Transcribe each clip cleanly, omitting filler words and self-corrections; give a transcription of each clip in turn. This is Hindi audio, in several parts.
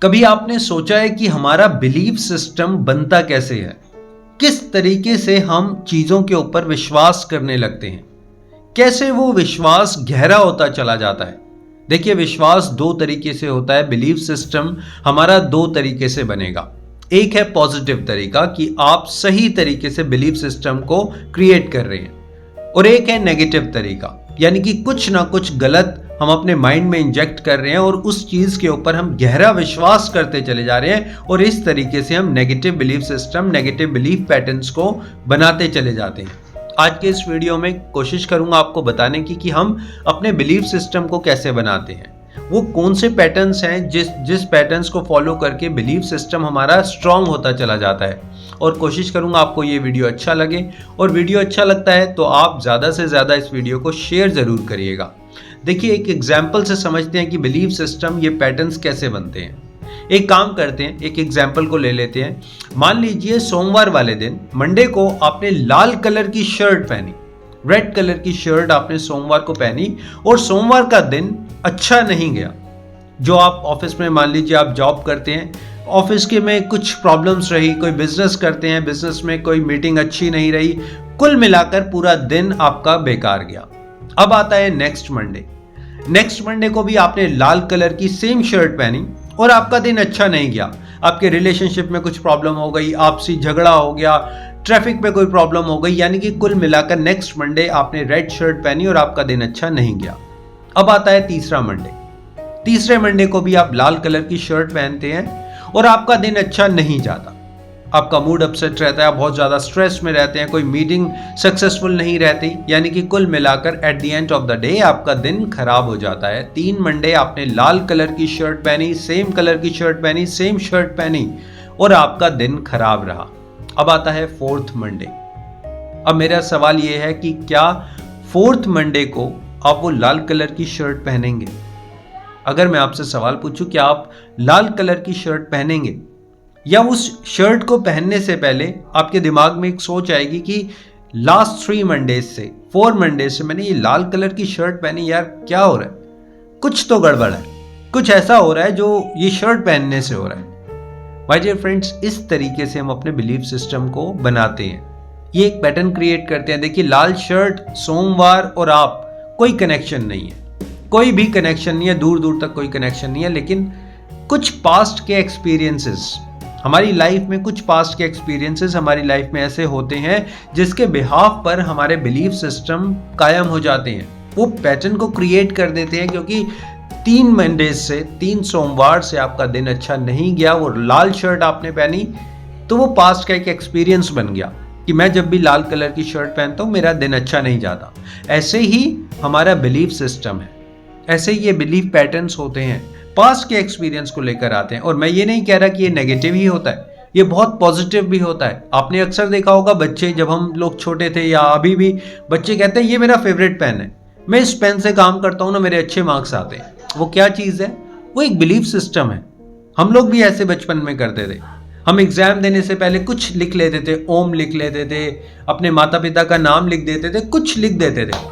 कभी आपने सोचा है कि हमारा बिलीफ सिस्टम बनता कैसे है? किस तरीके से हम चीजों के ऊपर विश्वास करने लगते हैं? कैसे वो विश्वास गहरा होता चला जाता है? देखिए, विश्वास दो तरीके से होता है। बिलीफ सिस्टम हमारा दो तरीके से बनेगा। एक है पॉजिटिव तरीका कि आप सही तरीके से बिलीफ सिस्टम को क्रिएट कर रहे हैं, और एक है नेगेटिव तरीका, यानी कि कुछ ना कुछ गलत हम अपने माइंड में इंजेक्ट कर रहे हैं और उस चीज के ऊपर हम गहरा विश्वास करते चले जा रहे हैं, और इस तरीके से हम negative belief system, negative belief patterns को बनाते चले जाते हैं। आज के इस वीडियो में कोशिश करूंगा आपको बताने की कि हम अपने बिलीफ सिस्टम को कैसे बनाते हैं, वो कौन से पैटर्न्स हैं जिस पैटर्न्स को फॉलो करके बिलीफ सिस्टम हमारा स्ट्रांग होता चला जाता है। और कोशिश करूंगा आपको ये वीडियो अच्छा लगे, और वीडियो अच्छा लगता है तो आप ज़्यादा से ज़्यादा इस वीडियो को शेयर ज़रूर करिएगा। देखिए, एक एग्जाम्पल से समझते हैं कि बिलीफ सिस्टम, ये पैटर्न्स कैसे बनते हैं। एक काम करते हैं, एक एग्जाम्पल को ले लेते हैं। मान लीजिए सोमवार वाले दिन, मंडे को आपने लाल कलर की शर्ट पहनी, रेड कलर की शर्ट आपने सोमवार को पहनी, और सोमवार का दिन अच्छा नहीं गया। जो आप ऑफिस में, मान लीजिए आप जॉब करते हैं, ऑफिस के में कुछ प्रॉब्लम्स रही, कोई बिजनेस करते हैं, बिजनेस में कोई मीटिंग अच्छी नहीं रही, कुल मिलाकर पूरा दिन आपका बेकार गया। अब आता है नेक्स्ट मंडे। नेक्स्ट मंडे को भी आपने लाल कलर की सेम शर्ट पहनी और आपका दिन अच्छा नहीं गया। आपके रिलेशनशिप में कुछ प्रॉब्लम हो गई, आपसी झगड़ा हो गया, ट्रैफिक में कोई प्रॉब्लम हो गई, यानी कि कुल मिलाकर नेक्स्ट मंडे आपने रेड शर्ट पहनी और आपका दिन अच्छा नहीं गया। अब आता है तीसरा मंडे। तीसरे मंडे को भी आप लाल कलर की शर्ट पहनते हैं और आपका दिन अच्छा नहीं जाता। आपका मूड अपसेट रहता है, आप बहुत ज़्यादा स्ट्रेस में रहते हैं, कोई मीटिंग सक्सेसफुल नहीं रहती, यानी कि कुल मिलाकर at the end of the day आपका दिन खराब हो जाता है। 3 मंडे आपने लाल कलर की शर्ट पहनी, सेम कलर की शर्ट पहनी, सेम शर्ट पहनी, और आपका दिन खराब रहा। अब आता है फोर्थ मंडे। अब मेरा सवाल ये है कि क्या फोर्थ मंडे को आप वो लाल कलर की शर्ट पहनेंगे? अगर मैं आपसे सवाल पूछूं, क्या आप लाल कलर की शर्ट पहनेंगे? या उस शर्ट को पहनने से पहले आपके दिमाग में एक सोच आएगी कि लास्ट 3 मंडेज से, 4 मंडेज से मैंने ये लाल कलर की शर्ट पहनी, यार क्या हो रहा है, कुछ तो गड़बड़ है, कुछ ऐसा हो रहा है जो ये शर्ट पहनने से हो रहा है। माय डियर फ्रेंड्स, इस तरीके से हम अपने बिलीफ सिस्टम को बनाते हैं, ये एक पैटर्न क्रिएट करते हैं। देखिए, लाल शर्ट, सोमवार और आप, कोई कनेक्शन नहीं है, कोई भी कनेक्शन नहीं है, दूर दूर तक कोई कनेक्शन नहीं है। लेकिन कुछ पास्ट के एक्सपीरियंसेस हमारी लाइफ में, कुछ पास्ट के एक्सपीरियंसेस हमारी लाइफ में ऐसे होते हैं जिसके बिहाफ पर हमारे बिलीफ सिस्टम कायम हो जाते हैं, वो पैटर्न को क्रिएट कर देते हैं। क्योंकि 3 मंडे से, 3 सोमवार से आपका दिन अच्छा नहीं गया, वो लाल शर्ट आपने पहनी, तो वो पास्ट का एक एक्सपीरियंस बन गया कि मैं जब भी लाल कलर की शर्ट पहनता हूँ मेरा दिन अच्छा नहीं जाता। ऐसे ही हमारा बिलीफ सिस्टम है, ऐसे ही ये बिलीफ पैटर्न्स होते हैं, पास्ट के एक्सपीरियंस को लेकर आते हैं। और मैं ये नहीं कह रहा कि ये नेगेटिव ही होता है, ये बहुत पॉजिटिव भी होता है। आपने अक्सर देखा होगा, बच्चे, जब हम लोग छोटे थे या अभी भी बच्चे कहते हैं ये मेरा फेवरेट पेन है, मैं इस पेन से काम करता हूँ ना, मेरे अच्छे मार्क्स आते हैं। वो क्या चीज़ है? वो एक बिलीफ सिस्टम है। हम लोग भी ऐसे बचपन में करते थे। हम एग्जाम देने से पहले कुछ लिख लेते थे, ओम लिख लेते थे, अपने माता पिता का नाम लिख देते थे, कुछ लिख देते थे।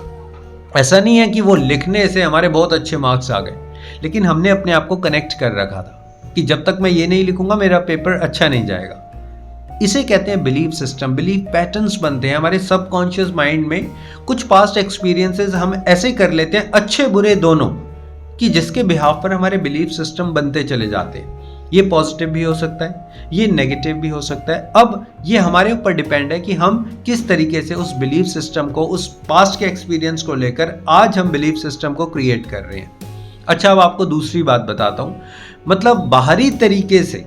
ऐसा नहीं है कि वो लिखने से हमारे बहुत अच्छे मार्क्स आ गए, लेकिन हमने अपने आप को कनेक्ट कर रखा था कि जब तक मैं ये नहीं लिखूंगा मेरा पेपर अच्छा नहीं जाएगा। इसे कहते हैं बिलीफ सिस्टम। बिलीफ पैटर्न्स बनते हैं हमारे सबकॉन्शियस माइंड में। कुछ पास्ट एक्सपीरियंसेस हम ऐसे कर लेते हैं, अच्छे बुरे दोनों, कि जिसके बिहाफ पर हमारे बिलीफ सिस्टम बनते चले जाते हैं। ये पॉजिटिव भी हो सकता है, ये नेगेटिव भी हो सकता है। अब ये हमारे ऊपर डिपेंड है कि हम किस तरीके से उस बिलीफ सिस्टम को, उस पास्ट के एक्सपीरियंस को लेकर आज हम बिलीफ सिस्टम को क्रिएट कर रहे हैं। अच्छा, अब आपको दूसरी बात बताता हूं। मतलब बाहरी तरीके से,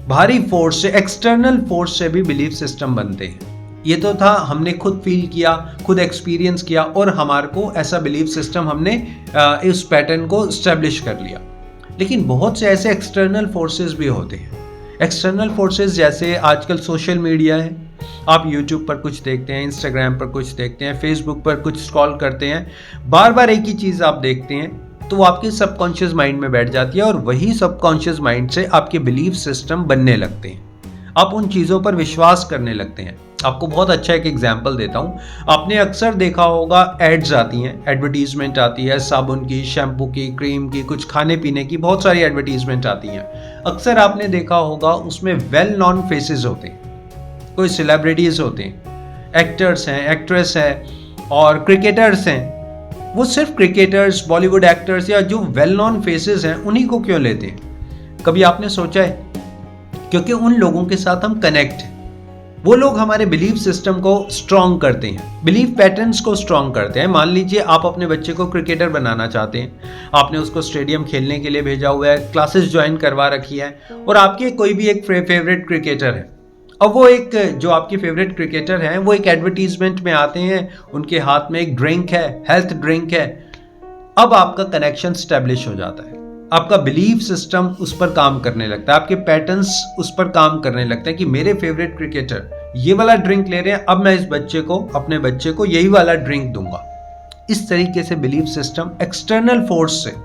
बाहरी फोर्स से, एक्सटर्नल फोर्स से भी बिलीफ सिस्टम बनते हैं। ये तो था, हमने खुद फील किया, खुद एक्सपीरियंस किया, और हमारे को ऐसा बिलीफ सिस्टम हमने इस पैटर्न को स्टैब्लिश कर लिया। लेकिन बहुत से ऐसे एक्सटर्नल फोर्सेस भी होते हैं। एक्सटर्नल फोर्सेस जैसे आजकल सोशल मीडिया है, आप यूट्यूब पर कुछ देखते हैं, इंस्टाग्राम पर कुछ देखते हैं, फेसबुक पर कुछ स्क्रॉल करते हैं, बार बार एक ही चीज़ आप देखते हैं, तो वो आपके सबकॉन्शियस माइंड में बैठ जाती है, और वही सबकॉन्शियस माइंड से आपके बिलीफ सिस्टम बनने लगते हैं। आप उन चीज़ों पर विश्वास करने लगते हैं। आपको बहुत अच्छा एक एग्जाम्पल देता हूँ। आपने अक्सर देखा होगा एड्स आती हैं, एडवर्टीजमेंट आती है साबुन की, शैम्पू की, क्रीम की, कुछ खाने पीने की, बहुत सारी एडवर्टीजमेंट आती हैं। अक्सर आपने देखा होगा उसमें वेल नॉन फेसेस होते हैं, कोई सेलिब्रिटीज होते हैं, एक्टर्स हैं, एक्ट्रेस हैं और क्रिकेटर्स हैं। वो सिर्फ क्रिकेटर्स, बॉलीवुड एक्टर्स या जो वेल नॉन फेसेस हैं उन्हीं को क्यों लेते हैं? कभी आपने सोचा है? क्योंकि उन लोगों के साथ हम कनेक्ट हैं। वो लोग हमारे बिलीफ सिस्टम को स्ट्रॉन्ग करते हैं, बिलीफ पैटर्न्स को स्ट्रॉन्ग करते हैं। मान लीजिए आप अपने बच्चे को क्रिकेटर बनाना चाहते हैं, आपने उसको स्टेडियम खेलने के लिए भेजा हुआ है, क्लासेस ज्वाइन करवा रखी है और आपके कोई भी एक फेवरेट क्रिकेटर है। अब वो एक जो आपके फेवरेट क्रिकेटर हैं वो एक एडवर्टीजमेंट में आते हैं, उनके हाथ में एक ड्रिंक है, हेल्थ ड्रिंक है। अब आपका कनेक्शन स्टैब्लिश हो जाता है, आपका बिलीफ सिस्टम उस पर काम करने लगता है, आपके पैटर्न्स उस पर काम करने लगते हैं कि मेरे फेवरेट क्रिकेटर ये वाला ड्रिंक ले रहे हैं, अब मैं इस बच्चे को, अपने बच्चे को यही वाला ड्रिंक दूंगा। इस तरीके से बिलीफ सिस्टम एक्सटर्नल फोर्स से,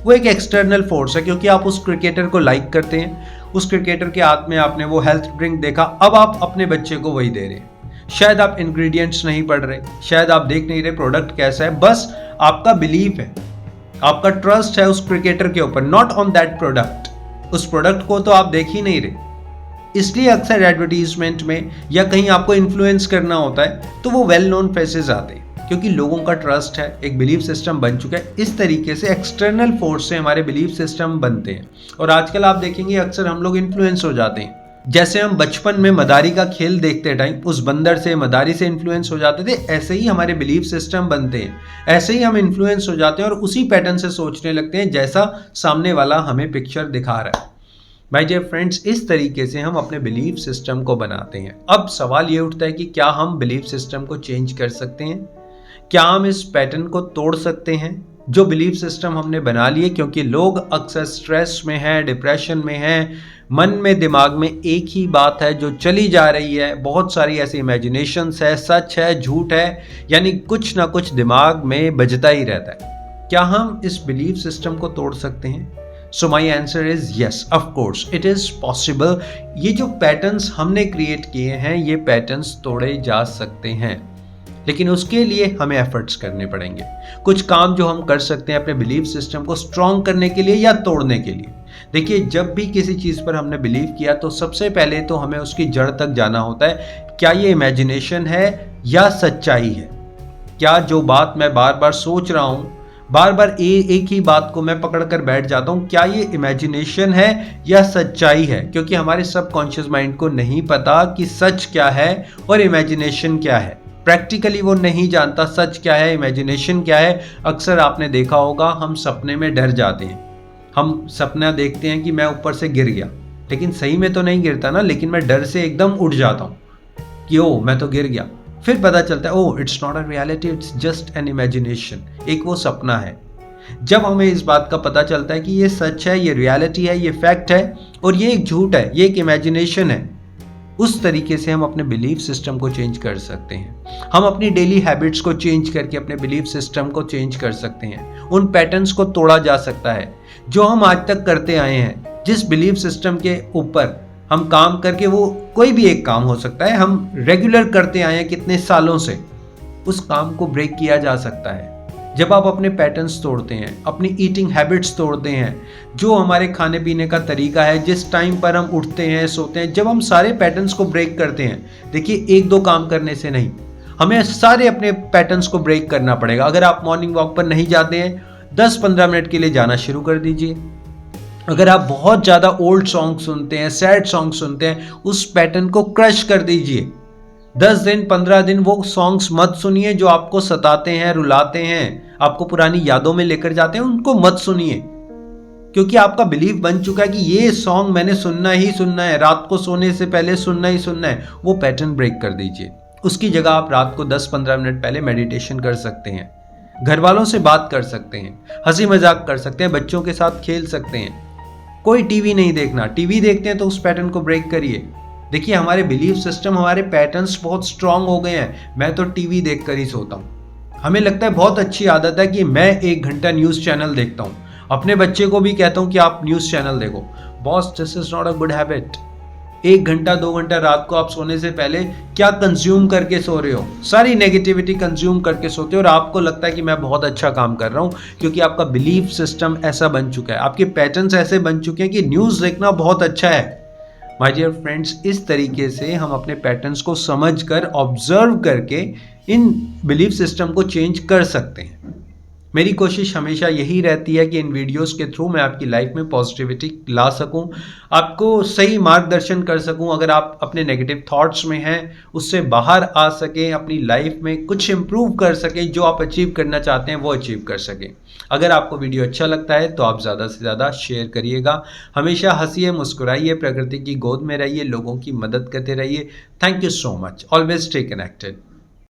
वो एक एक्सटर्नल फोर्स है क्योंकि आप उस क्रिकेटर को लाइक करते हैं, उस क्रिकेटर के हाथ में आपने वो हेल्थ ड्रिंक देखा, अब आप अपने बच्चे को वही दे रहे हैं। शायद आप इंग्रेडिएंट्स नहीं पढ़ रहे, शायद आप देख नहीं रहे प्रोडक्ट कैसा है, बस आपका बिलीफ है, आपका ट्रस्ट है उस क्रिकेटर के ऊपर, नॉट ऑन दैट प्रोडक्ट। उस प्रोडक्ट को तो आप देख ही नहीं रहे। इसलिए अक्सर एडवर्टीजमेंट में या कहीं आपको इन्फ्लुएंस करना होता है तो वो वेल नोन फेसेस आते हैं क्योंकि लोगों का ट्रस्ट है, एक बिलीफ सिस्टम बन चुका है। इस तरीके से एक्सटर्नल फोर्स से हमारे बिलीफ सिस्टम बनते हैं और आजकल आप देखेंगे अक्सर हम लोग इन्फ्लुएंस हो जाते हैं। जैसे हम बचपन में मदारी का खेल देखते टाइम उस बंदर से, मदारी से इन्फ्लुएंस हो जाते थे, ऐसे ही हमारे बिलीफ सिस्टम बनते हैं, ऐसे ही हम इन्फ्लुएंस हो जाते हैं और उसी पैटर्न से सोचने लगते हैं जैसा सामने वाला हमें पिक्चर दिखा रहा है। माय डियर फ्रेंड्स, इस तरीके से हम अपने बिलीफ सिस्टम को बनाते हैं। अब सवाल ये उठता है कि क्या हम बिलीफ सिस्टम को चेंज कर सकते हैं? क्या हम इस पैटर्न को तोड़ सकते हैं जो बिलीफ सिस्टम हमने बना लिए? क्योंकि लोग अक्सर स्ट्रेस में हैं, डिप्रेशन में हैं, मन में, दिमाग में एक ही बात है जो चली जा रही है, बहुत सारी ऐसी इमेजिनेशंस है, सच है, झूठ है, यानी कुछ ना कुछ दिमाग में बजता ही रहता है। क्या हम इस बिलीफ सिस्टम को तोड़ सकते हैं? So my answer is yes, of course it is possible. ये जो पैटर्न्स हमने क्रिएट किए हैं, ये पैटर्न्स तोड़े जा सकते हैं, लेकिन उसके लिए हमें एफर्ट्स करने पड़ेंगे। कुछ काम जो हम कर सकते हैं अपने बिलीफ सिस्टम को स्ट्रॉन्ग करने के लिए या तोड़ने के लिए। देखिए, जब भी किसी चीज़ पर हमने बिलीव किया तो सबसे पहले तो हमें उसकी जड़ तक जाना होता है। क्या ये इमेजिनेशन है या सच्चाई है? क्या जो बात मैं बार बार सोच रहा हूँ, बार बार एक ही बात को मैं पकड़ कर बैठ जाता हूँ, क्या ये इमेजिनेशन है या सच्चाई है? क्योंकि हमारे सबकॉन्शियस माइंड को नहीं पता कि सच क्या है और इमेजिनेशन क्या है। प्रैक्टिकली वो नहीं जानता सच क्या है, इमेजिनेशन क्या है। अक्सर आपने देखा होगा हम सपने में डर जाते हैं, हम सपना देखते हैं कि मैं ऊपर से गिर गया, लेकिन सही में तो नहीं गिरता ना, लेकिन मैं डर से एकदम उठ जाता हूँ कि ओ मैं तो गिर गया। फिर पता चलता है oh it's not a reality, it's just an imagination, एक वो सपना है। जब हमें इस बात का पता चलता है कि ये सच है, ये रियलिटी है, ये फैक्ट है और ये एक झूठ है, ये एक इमेजिनेशन है, उस तरीके से हम अपने बिलीफ सिस्टम को चेंज कर सकते हैं। हम अपनी डेली हैबिट्स को चेंज करके अपने बिलीफ सिस्टम को चेंज कर सकते हैं। उन पैटर्न्स को तोड़ा जा सकता है जो हम आज तक करते आए हैं। जिस बिलीफ सिस्टम के ऊपर हम काम करके, वो कोई भी एक काम हो सकता है, हम रेगुलर करते आए हैं कितने सालों से, उस काम को ब्रेक किया जा सकता है। जब आप अपने पैटर्न्स तोड़ते हैं, अपनी ईटिंग हैबिट्स तोड़ते हैं, जो हमारे खाने पीने का तरीका है, जिस टाइम पर हम उठते हैं, सोते हैं, जब हम सारे पैटर्न्स को ब्रेक करते हैं, देखिए एक दो काम करने से नहीं, हमें सारे अपने पैटर्न्स को ब्रेक करना पड़ेगा। अगर आप मॉर्निंग वॉक पर नहीं जाते हैं, 10-15 मिनट के लिए जाना शुरू कर दीजिए। अगर आप बहुत ज़्यादा ओल्ड सॉन्ग सुनते हैं, सैड सॉन्ग सुनते हैं, उस पैटर्न को क्रश कर दीजिए। 10 दिन 15 दिन वो सॉन्ग्स मत सुनिए जो आपको सताते हैं, रुलाते हैं, आपको पुरानी यादों में लेकर जाते हैं, उनको मत सुनिए। क्योंकि आपका बिलीव बन चुका है कि ये सॉन्ग मैंने सुनना ही सुनना है, रात को सोने से पहले सुनना ही सुनना है। वो पैटर्न ब्रेक कर दीजिए। उसकी जगह आप रात को 10-15 मिनट पहले मेडिटेशन कर सकते हैं, घर वालों से बात कर सकते हैं, हंसी मजाक कर सकते हैं, बच्चों के साथ खेल सकते हैं। कोई टीवी नहीं देखना, टीवी देखते हैं तो उस पैटर्न को ब्रेक करिए। देखिए, हमारे बिलीफ सिस्टम, हमारे पैटर्न्स बहुत स्ट्रांग हो गए हैं। मैं तो टीवी देखकर ही सोता हूँ। हमें लगता है बहुत अच्छी आदत है कि मैं 1 घंटा न्यूज़ चैनल देखता हूँ। अपने बच्चे को भी कहता हूँ कि आप न्यूज़ चैनल देखो। Boss, this is not a good habit. 1 घंटा 2 घंटा रात को आप सोने से पहले क्या कंज्यूम करके सो रहे हो? सारी नेगेटिविटी कंज्यूम करके सोते हो और आपको लगता है कि मैं बहुत अच्छा काम कर रहा हूँ, क्योंकि आपका बिलीफ सिस्टम ऐसा बन चुका है, आपके पैटर्न्स ऐसे बन चुके हैं कि न्यूज़ देखना बहुत अच्छा है। माय डियर फ्रेंड्स, इस तरीके से हम अपने पैटर्न्स को समझकर, ऑब्जर्व करके इन बिलीफ सिस्टम को चेंज कर सकते हैं। मेरी कोशिश हमेशा यही रहती है कि इन वीडियोस के थ्रू मैं आपकी लाइफ में पॉजिटिविटी ला सकूं, आपको सही मार्गदर्शन कर सकूं। अगर आप अपने नेगेटिव थॉट्स में हैं, उससे बाहर आ सकें, अपनी लाइफ में कुछ इंप्रूव कर सकें, जो आप अचीव करना चाहते हैं वो अचीव कर सकें। अगर आपको वीडियो अच्छा लगता है तो आप ज़्यादा से ज़्यादा शेयर करिएगा। हमेशा हंसिए, मुस्कुराइए, प्रकृति की गोद में रहिए, लोगों की मदद करते रहिए। Thank you so much. Always stay connected.